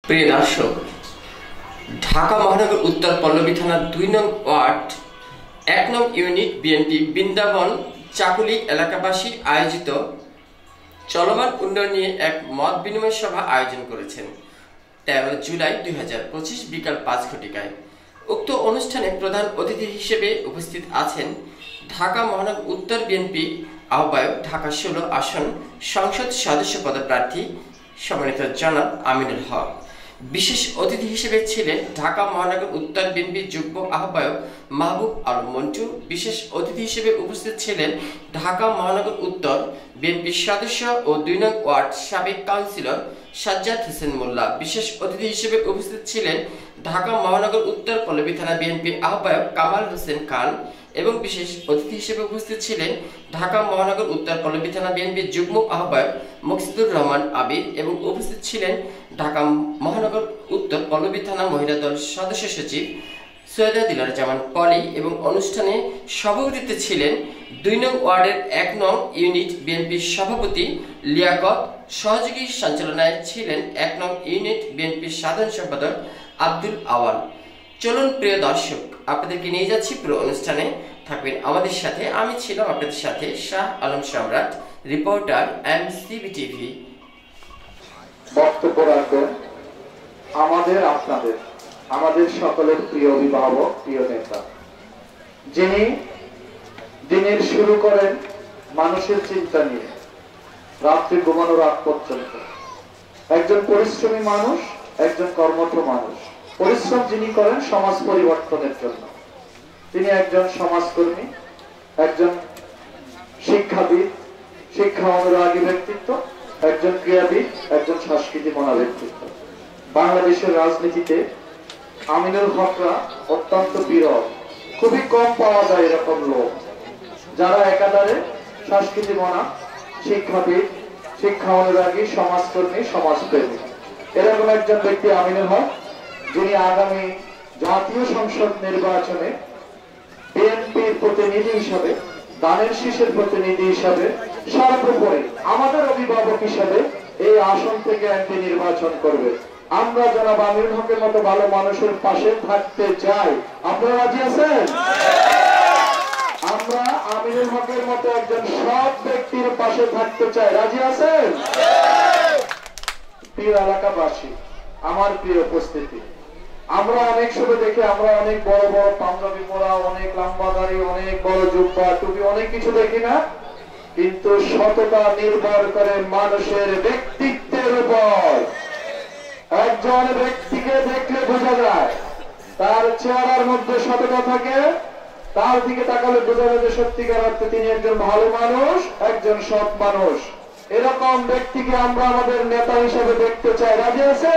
প্রিয় দর্শক, ঢাকা মহানগর উত্তর পল্লবী থানার ২ নং ওয়ার্ড ১ নং ইউনিট বিএনপি বৃন্দাবন চাকুলি এলাকাবাসী আয়োজিত চলমান উন্নয়ন নিয়ে এক মত বিনিময় সভা আয়োজন করেছেন ১৩ জুলাই ২০২৫ বিকাল ৫ ঘটিকায়। উক্ত অনুষ্ঠানে প্রধান অতিথি হিসেবে উপস্থিত আছেন ঢাকা মহানগর উত্তর বিএনপি আহ্বায়ক, ঢাকা ১৬ আসন সংসদ সদস্য পদপ্রার্থী সম্মানিত জনাব আমিনুল হক। বিশেষ অতিথি হিসেবে ছিলেন ঢাকা মহানগর উত্তর বিএনপি যুগ্ম আহ্বায়ক মাহবুব আলম মন্টু। বিশেষ অতিথি হিসেবে উপস্থিত ছিলেন ঢাকা মহানগর উত্তর বিএনপি সদস্য ও ২ নং ওয়ার্ড সাবেক কাউন্সিলর সাজ্জাদ হোসেন মোল্লা। বিশেষ অতিথি হিসেবে উপস্থিত ছিলেন ঢাকা মহানগর উত্তর পল্লবী থানা বিএনপি আহ্বায়ক কামাল হোসেন খান এবং বিশেষ অতিথি হিসেবে উপস্থিত ছিলেন ঢাকা মহানগর উত্তর পল্লবী থানা বিএনপি যুগ্ম আহ্বায়ক মকসুদুর রহমান আবির এবং উপস্থিত ছিলেন ঢাকা মহানগর উত্তর পল্লবী থানা মহিলা দল সদস্য সচিব সৈয়দা দিলারা জামান পলি এবং অনুষ্ঠানে সভাপতিত্বে ছিলেন ২ নং ওয়ার্ডের ১ নং ইউনিট বিএনপির সভাপতি লিয়াকত। সহযোগী সঞ্চালনায় ছিলেন ১ নং ইউনিট বিএনপির সাধারণ সম্পাদক আব্দুল আওয়াল। চলুন প্রিয় দর্শক, আপনাদেরকে নিয়ে যাচ্ছি পুরো অনুষ্ঠানে, থাকবেন আমাদের সাথে। আমি ছিলাম আপনাদের সাথে শাহ আলম সম্রাট, রিপোর্টার এমসিবি টিভি। বক্তব্য রাখবেন আমাদের সকলের প্রিয় অভিভাবক, প্রিয় নেতা, যিনি দিনের শুরু করেন মানুষের চিন্তা নিয়ে রাত্রি ঘুমানোর আগ পর্যন্ত। একজন পরিশ্রমী মানুষ, একজন কর্মঠ মানুষ। পরিশ্রম যিনি করেন সমাজ পরিবর্তনের জন্য। তিনি একজন সমাজকর্মী, একজন শিক্ষাবিদ, শিক্ষা অনুরাগী ব্যক্তিত্ব, একজন ক্রীড়াবিদ, একজন সংস্কৃতি মনা ব্যক্তিত্ব। বাংলাদেশের রাজনীতিতে আমিনুল হকরা অত্যন্ত বিরল, খুবই কম পাওয়া যায় এরকম লোক যারা একাধারে সংস্কৃতি মনা, শিক্ষাবিদ, শিক্ষা অনুরাগী, সমাজকর্মী, সমাজপ্রেমী। এরকম একজন ব্যক্তি আমিনুল হক, যিনি আগামী জাতীয় সংসদ নির্বাচনে বিএনপির প্রতিনিধি হিসাবে, দানের শীষের প্রতিনিধি হিসাবে, সর্বোপরি আমাদের অভিভাবক হিসাবে এই আসন থেকে এমপি নির্বাচন করবে। আমরা জনাব আমিনুল হকের মতো ভালো মানুষের পাশে থাকতে চাই। আপনারা রাজি আছেন? আমরা আমিনুল হকের মতো একজন সৎ ব্যক্তির পাশে থাকতে চাই। রাজি আছেন? প্রিয় এলাকাবাসী, আমার প্রিয় উপস্থিতি, আমরা অনেক সময় দেখি আমরা অনেক বড় বড় পাঞ্জাবি পরা, অনেক লম্বা দাড়ি, অনেক বড় জুব্বা টুপি, অনেক কিছু দেখি না, কিন্তু সততা নির্ভর করে মানুষের ব্যক্তিত্বের উপর। একজন ব্যক্তিকে দেখলে বোঝা যায় তার চেহারার মধ্যে সততা থাকে, তার দিকে তাকালে বোঝা যায় যে সত্যিকার অর্থে তিনি একজন ভালো মানুষ, একজন সৎ মানুষ। এরকম ব্যক্তিকে আমরা আমাদের নেতা হিসেবে দেখতে চাই। রাজি আছে?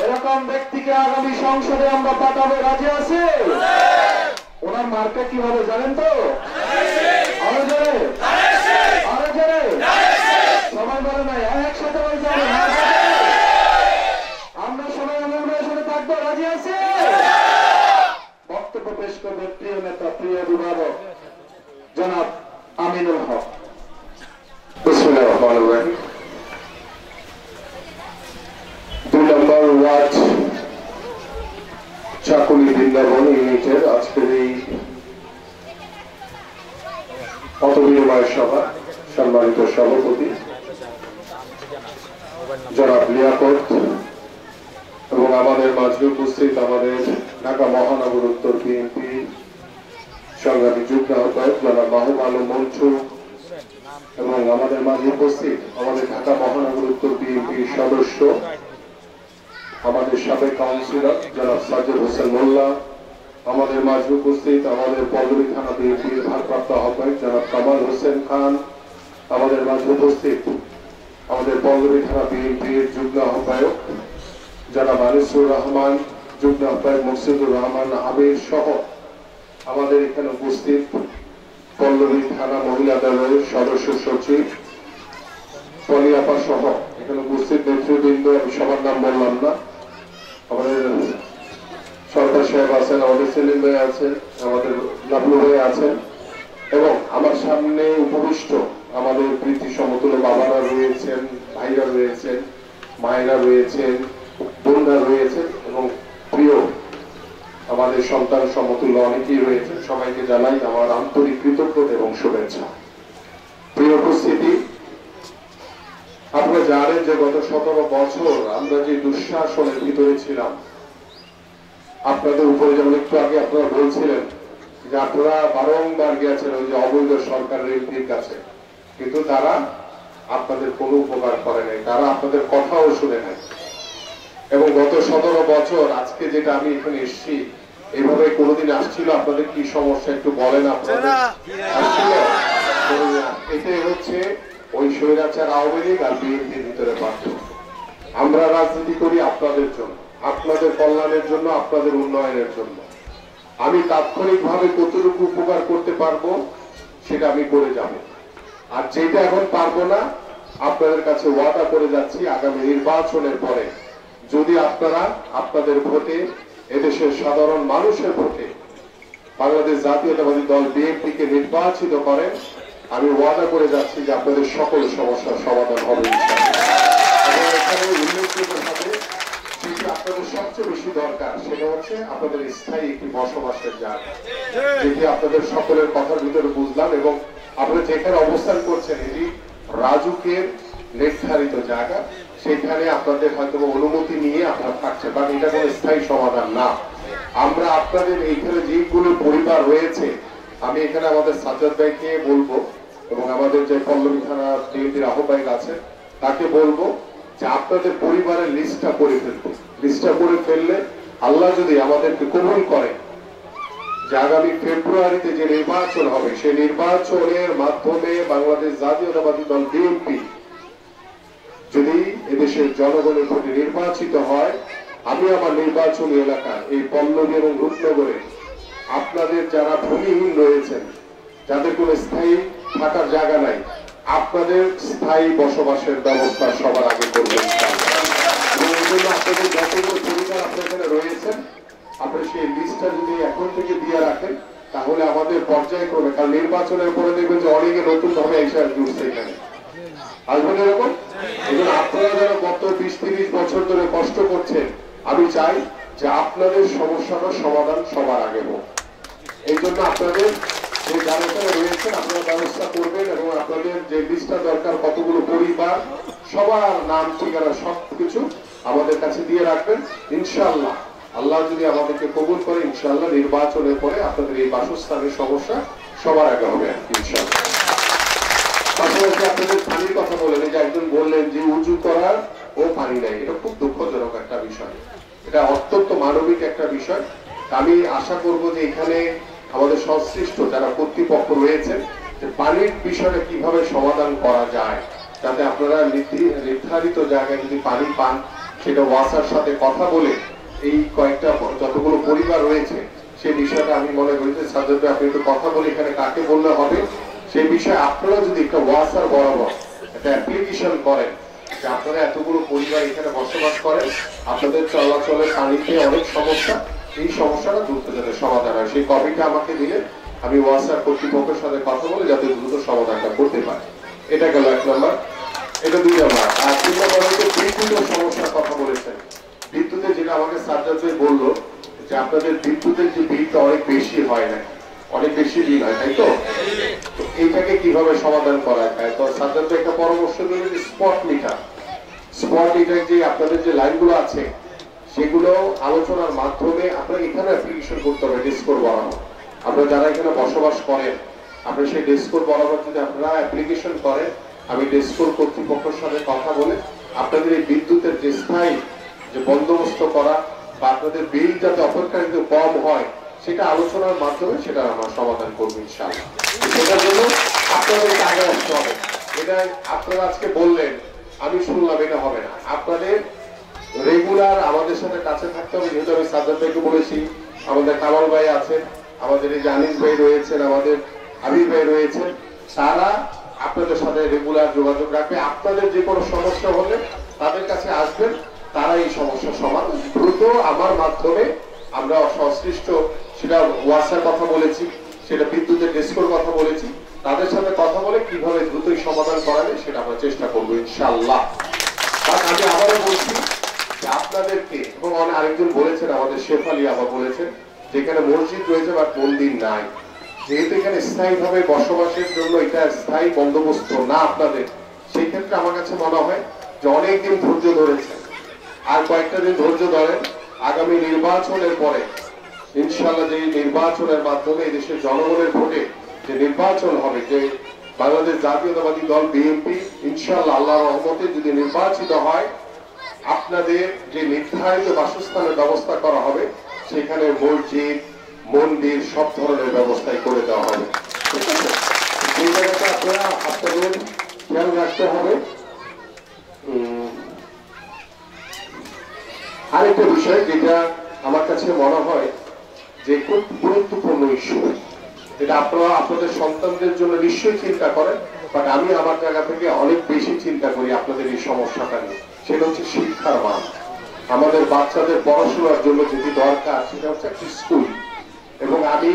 এরকম ব্যক্তিকে আগামী সংসদে আমরা পাঠাবো। রাজি আছে? ওনার মার্কা কি হবে জানেন তো? আরো জোরে, আরো জোরে, সবাই বলে নাই, একসাথে হয়ে যাবে। আমরা সবাই আমার সাথে থাকবো। রাজি আছে? বক্তব্য পেশ করবে প্রিয় নেতা, প্রিয় অভিভাবক জনাব আমিনুল হক। বিসমিল্লাহির রহমানির রহিম। ২ নম্বর ওয়ার্ড চাকুলি বৃন্দাবন ইউনিটের আজকের এই মত বিনিময় সভা সম্মানিত সভাপতি জনাব লিয়াকত এবং আমাদের মাঝে উপস্থিত আমাদের ঢাকা মহানগর উত্তর বিএনপি সংগ্রামী যুগ্ম আহ্বায়ক জনাব মাহবুব আলম মন্টু এবং আমাদের মাঝে উপস্থিত আমাদের ঢাকা মহানগর উত্তর বিএনপির সদস্য, আমাদের সাবেক কাউন্সিলর জনাব সাজ্জাদ হোসেন মোল্লা, আমাদের মাঝে উপস্থিত আমাদের পল্লবী থানা বিএনপির ভারপ্রাপ্ত আহ্বায়ক জনাব কামাল হোসেন খান, আমাদের মাঝে উপস্থিত আমাদের পল্লবী থানা বিএনপির যুগ্ম আহ্বায়ক জনাব আনিসুর রহমান, যুগ্ম আহ্বায়ক মকসুদুর রহমান আবির সহ আমাদের এখানে উপস্থিত পল্লবী থানা মহিলা দলের সদস্য সচিব পলিয়াপা সহ এখানে উপস্থিত নেতৃবৃন্দ, আমি সবার নাম বললাম না, আমাদের সরকার সাহেব আছেন, আমাদের সেলিম ভাই আছেন, আমাদের লাবলু ভাই আছেন এবং আমার সামনে উপবিষ্ট আমাদের প্রীতি সমতুল্য বাবারা রয়েছেন, ভাইরা রয়েছেন, মায়েরা রয়েছেন, বোনরা রয়েছেন এবং প্রিয় আমাদের সন্তান সমতুল্য অনেকেই রয়েছেন, সবাইকে জানাই আমার আন্তরিক কৃতজ্ঞতা এবং শুভেচ্ছা। প্রিয় উপস্থিতি, আপনারা জানেন যে গত 17 বছর আমরা যে দুঃশাসনের ভিতরে ছিলাম, আপনাদের উপরে যেমন একটু আগে আপনারা বলছিলেন যে আপনারা বারংবার গিয়েছেন ওই যে অবৈধ সরকারের এমপির কাছে, কিন্তু তারা আপনাদের কোনো উপকার করে নাই, তারা আপনাদের কথাও শুনে নাই। এবং গত 17 বছর আজকে যেটা আমি এখানে এসেছি, এইভাবে কোনোদিন আসছিল? আপনাদের কি সমস্যা একটু বলেন। আপনাদের আসছিল? এটাই হচ্ছে ওই স্বৈরাচার আওয়ামী লীগ আর বিএনপির ভিতরে পার্থক্য। আমরা রাজনীতি করি আপনাদের জন্য, আপনাদের কল্যাণের জন্য, আপনাদের উন্নয়নের জন্য। আমি তাৎক্ষণিকভাবে কতটুকু উপকার করতে পারবো সেটা আমি করে যাব, আর যেটা এখন পারবো না আপনাদের কাছে ওয়াদা করে যাচ্ছি, আগামী নির্বাচনের পরে যদি আপনারা আপনাদের ভোটে, এদেশের সাধারণ মানুষের ভোটে বাংলাদেশ জাতীয়তাবাদী দল বিএনপিকে নির্বাচিত করেন, আমি ওয়াদা করে যাচ্ছি যে আপনাদের সকল সমস্যার সমাধান হবে এবং এখানে উল্লেখযোগ্যভাবে যেটি আপনাদের সবচেয়ে বেশি দরকার সেটা হচ্ছে আপনাদের স্থায়ী একটি বসবাসের জায়গা, যেটি আপনাদের সকলের কথার ভিতরে বুঝলাম। এবং আপনারা যেখানে অবস্থান করছেন এটি রাজুকের নির্ধারিত জায়গা, সেখানে আপনাদের হয়তো অনুমতি নিয়ে আপনারা থাকছেন, বাট এটা কোনো স্থায়ী সমাধান না। আমরা আপনাদের এইখানে যেগুলো পরিবার রয়েছে, আমি এখানে আমাদের সাজ্জাদ ভাইকে বলবো এবং আমাদের যে পল্লবী থানা বিএনপির আহ্বায়ক আছে তাকে বলবো যে আপনাদের পরিবারের লিস্টটা করে ফেলবো। লিস্টটা করে ফেললে আল্লাহ যদি আমাদেরকে কবুল করে যে আগামী ফেব্রুয়ারিতে যে নির্বাচন হবে, সেই নির্বাচনের মাধ্যমে বাংলাদেশ জাতীয়তাবাদী দল বিএনপি যদি এদেশের জনগণের ভোটে নির্বাচিত হয়, আমি আমার নির্বাচনী এলাকার এই পল্লবী এবং রূপনগরে আপনাদের যারা ভূমিহীন রয়েছেন, যাদের কোনো স্থায়ী থাকার জায়গা নাই, আপনাদের স্থায়ী বসবাসের ব্যবস্থা সবার আগে করবেন। এবং এই জন্য আপনাদের যতগুলো পরিবার আপনার এখানে রয়েছেন, আপনি সেই লিস্টটা যদি এখন থেকে দিয়ে রাখেন তাহলে আমাদের পর্যায়ক্রমে, কারণ নির্বাচনের পরে দেখবেন যে অনেকে নতুন ভাবে এসে জুড়ছে এখানে, আসবেন এরকম। এবং আপনারা যারা গত 20-30 বছর ধরে কষ্ট করছেন, আমি চাই যে আপনাদের সমস্যাটার সমাধান সবার আগে হোক। এই জন্য আপনাদের যে যারা রয়েছেন আপনারা ব্যবস্থা করবেন এবং আপনাদের যে লিস্টটা দরকার, কতগুলো পরিবার, সবার নাম ঠিকানা সবকিছু আমাদের কাছে দিয়ে রাখবেন। ইনশাআল্লাহ আল্লাহ যদি আমাদেরকে কবুল করে, ইনশাআল্লাহ নির্বাচনের পরে আপনাদের এই বাসস্থানের সমস্যা সবার আগে হবে ইনশাআল্লাহ। পাশাপাশি আপনাদের পানির কথা বলেন, যে একজন বললেন যে উজু করার ও পানি নাই, এটা খুব দুঃখজনক একটা বিষয়, এটা অত্যন্ত মানবিক একটা বিষয়। আমি আশা করব যে এখানে আমাদের সংশ্লিষ্ট যারা কর্তৃপক্ষ রয়েছেন, যে পানির বিষয়টা কিভাবে সমাধান করা যায়, যাতে আপনারা নির্ধারিত জায়গায় যদি পানি পান, সেটা ওয়াসার সাথে কথা বলে এই কয়েকটা যতগুলো পরিবার রয়েছে সেই বিষয়টা আমি মনে করি যে সাজ্জাদ ভাই আপনি একটু কথা বলে এখানে কাকে বললে হবে সেই বিষয়ে আপনারা যদি একটা ওয়াসার বরাবর একটা অ্যাপ্লিকেশন করেন যে আপনারা এতগুলো পরিবার এখানে বসবাস করেন, আপনাদের চলাচলের পানিতে অনেক সমস্যা, এই সমস্যাটা দ্রুত যাতে সমাধান হয়, সেই কপিটা আমাকে দিলে আমি ওয়াসার কর্তৃপক্ষের সাথে কথা বলে যাতে দ্রুত সমাধানটা করতে পারি। এটা গেল 1 নম্বর। এটা 2 নম্বর। আর 3 নম্বর হচ্ছে বিদ্যুতের সমস্যার কথা বলেছেন। বিদ্যুতের যেটা আমাকে সাজ্জাদ ভাই বললো যে আপনাদের বিদ্যুতের যে বিলটা অনেক বেশি হয় না, অনেক বেশি বিল হয়, তাই তো? এইটাকে কিভাবে সমাধান করা যায়? তো সাজ্জাদ ভাই একটা পরামর্শ দিলেন যে স্পট মিটার যে আপনাদের যে লাইনগুলো আছে সেগুলো আলোচনার মাধ্যমে আপনারা এখানে অ্যাপ্লিকেশন করতে হবে ডেস্কোর বরাবর। আপনারা যারা এখানে বসবাস করেন, আপনারা সেই ডেস্কোর বরাবর যদি আপনারা অ্যাপ্লিকেশন করেন, আমি ডেস্কোর কর্তৃপক্ষের সাথে কথা বলে আপনাদের এই বিদ্যুতের যে স্থায়ী যে বন্দোবস্ত করা বা আপনাদের বিল যাতে অপেক্ষাকৃত কম হয় সেটা আলোচনার মাধ্যমে সেটা আমরা সমাধান করবো ইনশাআল্লাহ। সেটার জন্য আপনাদের আগে আসতে হবে। এটা আপনারা আজকে বললেন, আমি শুনলাম, এটা হবে না। আপনাদের রেগুলার আমাদের সাথে কাছে থাকতে হবে। যেহেতু আমি সাজ্জাদ ভাইকে বলেছি, আমাদের কামাল ভাই আছেন, আমাদের এই জানিস ভাই রয়েছেন, আমাদের হাবিব ভাই রয়েছেন, তারা আপনাদের সাথে রেগুলার যোগাযোগ রাখবে। আপনাদের যে কোনো সমস্যা হলে তাদের কাছে আসবেন, তারা এই সমস্যার সমাধান দ্রুত আমার মাধ্যমে আমরা সংশ্লিষ্ট, সেটা ওয়াসার কথা বলেছি, সেটা বিদ্যুতের ডেস্কোর কথা বলেছি, তাদের সাথে কথা বলে কিভাবে দ্রুতই সমাধান করা যায় সেটা আমরা চেষ্টা করবো ইনশাআল্লাহ। আমি আবারও বলছি যে আপনাদেরকে, এবং আরেকজন বলেছেন, আমাদের শেফালি আবার বলেছেন, যেখানে মসজিদ রয়েছে বা মন্দির নাই, যেহেতু এখানে স্থায়ীভাবে বসবাসের জন্য এটা স্থায়ী বন্দোবস্ত না আপনাদের, সেই ক্ষেত্রে আমার কাছে মনে হয় যে অনেকদিন ধৈর্য ধরেছেন, আর কয়েকটা দিন ধৈর্য ধরেন। আগামী নির্বাচনের পরে ইনশাআল্লাহ যে নির্বাচনের মাধ্যমে এই দেশের জনগণের ভোটে যে নির্বাচন হবে, যে বাংলাদেশ জাতীয়তাবাদী দল বিএনপি ইনশাআল্লাহ আল্লাহর রহমতে যদি নির্বাচিত হয়, আপনাদের যে নির্ধারিত বাসস্থানের ব্যবস্থা করা হবে, সেখানে মসজিদ মন্দির সব ধরনের ব্যবস্থাই করে দেওয়া হবে। এই জায়গাটা আপনারা আপনাদের খেয়াল রাখতে হবে। আরেকটা বিষয় যেটা আমার কাছে মনে হয় যে খুব গুরুত্বপূর্ণ ইস্যু, যেটা আপনারা আপনাদের সন্তানদের জন্য নিশ্চয়ই চিন্তা করেন, বাট আমি আমার জায়গা থেকে অনেক বেশি চিন্তা করি আপনাদের এই সমস্যাটা নিয়ে। সেটা হচ্ছে শিক্ষার মান। আমাদের বাচ্চাদের পড়াশোনার জন্য যেটি দরকার সেটা হচ্ছে একটি স্কুল। এবং আমি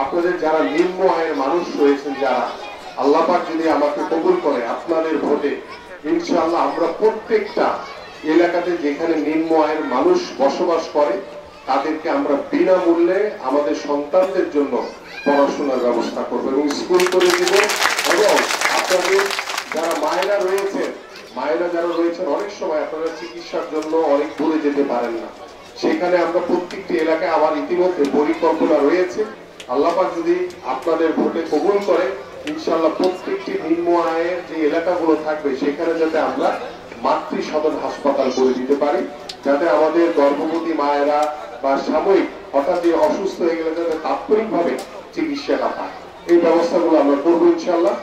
আপনাদের যারা নিম্ন আয়ের মানুষ রয়েছেন, যারা আল্লাহ পাক যদি আমাকে কবুল করে আপনাদের ভোটে, ইনশাআল্লাহ আমরা প্রত্যেকটা এলাকাতে যেখানে নিম্ন আয়ের মানুষ বসবাস করে তাদেরকে আমরা বিনামূল্যে আমাদের সন্তানদের জন্য পড়াশোনার ব্যবস্থা করবো এবং স্কুল করে দিব। এবং আপনাদের যারা মায়েরা যারা রয়েছেন, অনেক সময় আপনারা চিকিৎসার জন্য অনেক দূরে যেতে পারেন না, সেখানে আমরা প্রত্যেকটি এলাকায় আমার ইতিমধ্যে পরিকল্পনা রয়েছে। আল্লাহ পাক যদি আপনাদের ভোটে কবুল করে, ইনশাআল্লাহ প্রত্যেকটি নিম্ন আয়ের যে এলাকাগুলো থাকবে সেখানে যাতে আমরা মাতৃ সদন হাসপাতাল করে দিতে পারি, যাতে আমাদের গর্ভবতী মায়েরা বা সাময়িক হঠাৎ অসুস্থ হয়ে গেলে যাতে তাৎক্ষণিকভাবে চিকিৎসাটা পায়। এই ব্যবস্থাগুলো আমরা করবো ইনশাআল্লাহ।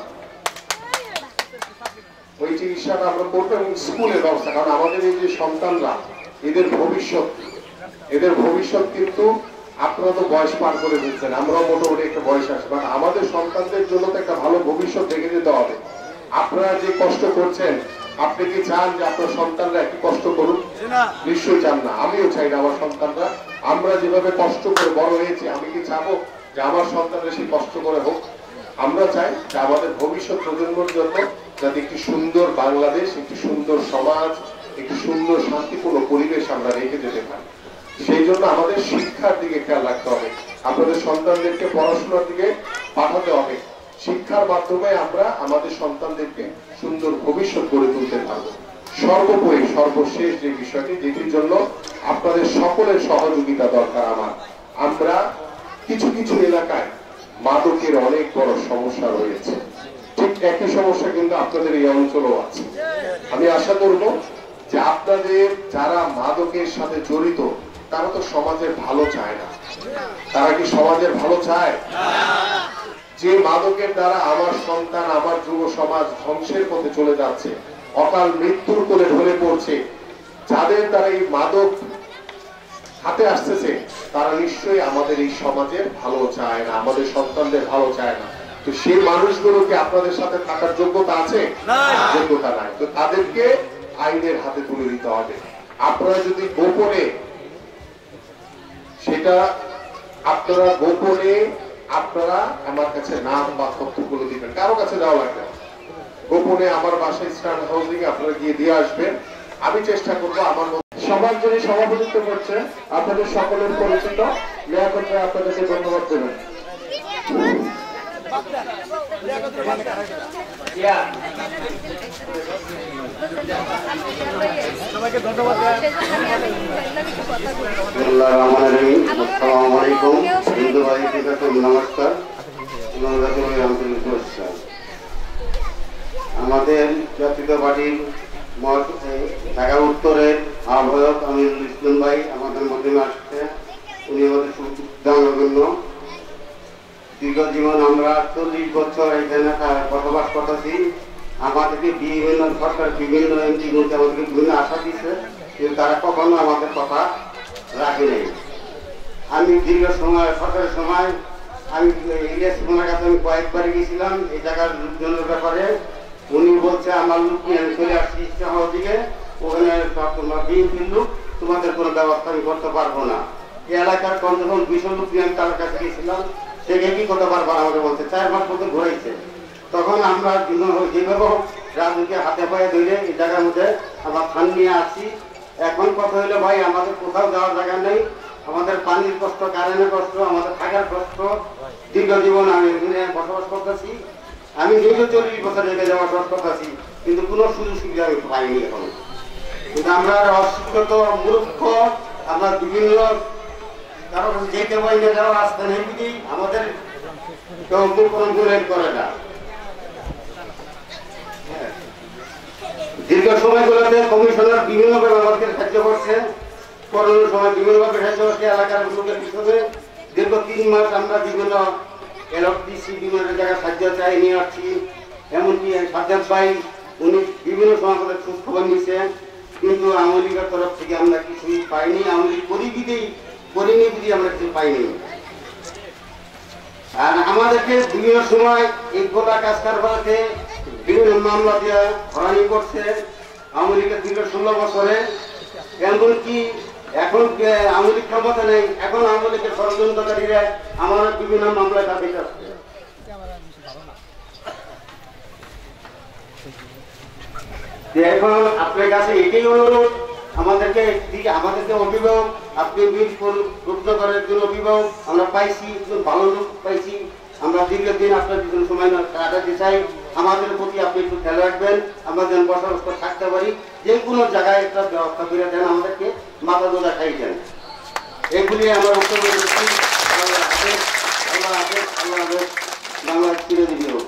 ওই চিকিৎসাটা আমরা করবো এবং স্কুলের ব্যবস্থা, কারণ আমাদের এই যে সন্তানরা, এদের ভবিষ্যৎ কিন্তু আপনারা তো বয়স পার করে দিচ্ছেন, আমরাও মোটামুটি একটা বয়স আসে, বাট আমাদের সন্তানদের জন্য তো একটা ভালো ভবিষ্যৎ দেখে দিতে হবে। আপনারা যে কষ্ট করছেন, আপনি কি চান যে আপনার সন্তানরা একই কষ্ট করুক? নিশ্চয়ই চান না, আমিও চাই না আমার সন্তানরা। আমরা যেভাবে কষ্ট করে বড় হয়েছি, আমি কি চাবো যে আমার সন্তানরা সেই কষ্ট করে হোক? আমরা চাই যে আমাদের ভবিষ্যৎ প্রজন্মের জন্য যাতে একটি সুন্দর বাংলাদেশ, একটি সুন্দর সমাজ, একটি সুন্দর শান্তিপূর্ণ পরিবেশ আমরা রেখে যেতে পারি। সেই জন্য আমাদের শিক্ষার দিকে খেয়াল রাখতে হবে, আপনাদের সন্তানদেরকে পড়াশোনার দিকে পাঠাতে হবে। শিক্ষার মাধ্যমে আমরা আমাদের সন্তানদেরকে সুন্দর ভবিষ্যৎ গড়ে তুলতে পারবো। সর্বোপরি সর্বশেষ যে বিষয়টি, যেটির জন্য আপনাদের সকলের সহযোগিতা দরকার আমরা কিছু কিছু এলাকায় মাদকের অনেক বড় সমস্যা রয়েছে, ঠিক একই সমস্যা কিন্তু আপনাদের এই অঞ্চলেও আছে। আমি আশা করব যে আপনাদের যারা মাদকের সাথে জড়িত তারা তো সমাজের ভালো চায় না। তারা কি সমাজের ভালো চায়? যে মাদকের দ্বারা আমার সন্তান, আমার যুব সমাজ ধ্বংসের পথে চলে যাচ্ছে, অকাল মৃত্যুর কোলে ঢলে পড়ছে, যাদের দ্বারা এই মাদক হাতে আসতেছে, তারা নিশ্চয়ই আমাদের এই সমাজের ভালো চায় না, আমাদের সন্তানদের ভালো চায় না। তো সেই মানুষগুলোকে আপনাদের সাথে থাকার যোগ্যতা আছে? যোগ্যতা নাই। তো তাদেরকে আইনের হাতে তুলে দিতে হবে। আপনারা যদি গোপনে সেটা আপনারা আমার কাছে নাম বা তথ্যগুলো দিবেন, কারো কাছে যাওয়া লাগবে না। গোপনে আমার বাসায় স্ট্যান্ড হাউসিং আপনারা গিয়ে দিয়ে আসবেন। আমি চেষ্টা করবো আমার সমাজ যিনি সভাপতিত্ব করছেন আপনাদের সকলের পরিচিত লিয়াকত ভাই, আপনাদেরকে ধন্যবাদ দেবেন। সবাইকে ধন্যবাদ। আমাদের জাতীয় পার্টির ঢাকা উত্তরের আহ্বায়ক আমিরুল ইসলাম ভাই আমাদের মাধ্যমে আসছে। উনি আমাদের সুবিধাজন্য দীর্ঘ জীবন, আমরা 40 বছর এখানে বসবাস করতেছি। আমাদেরকে বিভিন্ন সরকার বিভিন্ন এমপি আমাদেরকে বিভিন্ন আশা দিচ্ছে, কিন্তু তারা কখনো আমাদের কথা রাখে নেই। আমি দীর্ঘ সময় সরকারের সময় আমি ইলিয়াস ওনার কাছে আমি কয়েকবার গেছিলাম এই জায়গার লোকজনের ব্যাপারে। উনি বলছে আমার লোক নিয়ে আমি চলে আসছি ইস্টাহার দিকে, ওখানে তোমার বিএনপির লোক, তোমাদের কোনো ব্যবস্থা আমি করতে পারবো না। এই এলাকার যখন 200 লোক নিয়ে আমি তার কাছে গেছিলাম, সে কি করতে পারবো আমাকে বলছে। 4 মাস মতো ঘুরাইছে। তখন আমরা যেভাবে রাজনীতি হাতে পায়ে ধরে এই জায়গার মধ্যে আমরা ধান নিয়ে আসছি। এখন কথা হইলো ভাই আমাদের কোথাও যাওয়ার জায়গা নেই, আমাদের পানির কষ্ট, কারেন্টের কষ্ট, আমাদের থাকার কষ্ট, দীর্ঘ জীবন আমি এখানে বসবাস করতেছি। আমি নিজে 40 বছর এখানে বসবাস করতেছি, কিন্তু কোনো সুযোগ সুবিধা আমি পাইনি এখন। কিন্তু আমরা অশিক্ষিত মূর্খ, আমরা বিভিন্ন কারণ যেতে পারি না, যাওয়া আসতে নেই বুঝি আমাদের কেউ করে না। দীর্ঘ সময়গুলোতে কমিশনার বিভিন্নভাবে আমাদের সাহায্য করছে, করোনার সময় বিভিন্নভাবে সাহায্য করছে এলাকার লোকের পিছনে। দীর্ঘ 3 মাস আমরা বিভিন্ন এলটিসি বিভিন্ন জায়গায় সাহায্য চাই নিয়ে আসছি। এমনকি সাজ্জাদ ভাই উনি বিভিন্ন সময় আমাদের খোঁজ খবর নিচ্ছে, কিন্তু আওয়ামী লীগের তরফ থেকে আমরা কিছুই পাইনি। আওয়ামী লীগ করিনি বুঝি আমরা কিছু পাইনি। আর আমাদেরকে বিভিন্ন সময় এই গোটা কাজ কারবারকে বিভিন্ন মামলা দিয়ে হয়রানি করছে আওয়ামী লীগের দীর্ঘ 16 বছরে। এমনকি এখন আওয়ামী লীগ ক্ষমতা নেই, এখন আওয়ামী লীগের ষড়যন্ত্রকারীরা আমার বিভিন্ন মামলায় দাবি করছে। এখন আপনার কাছে এটাই অনুরোধ, আমাদেরকে অভিভাবক, আপনি রুগ্ন করার জন্য অভিভাবক আমরা পাইছি, ভালো লোক পাইছি। আমরা দীর্ঘদিন আপনার জন্য সময় কাটাতে চাই। আমাদের প্রতি আপনি একটু খেয়াল রাখবেন, আমরা যেন বসবাস করে থাকতে পারি। যে কোনো জায়গায় একটা ব্যবস্থা করে দেন, আমাদেরকে মাথা দোলা খাই দেন। এগুলি আমার উত্তর বাংলা চিরদিবী হোক।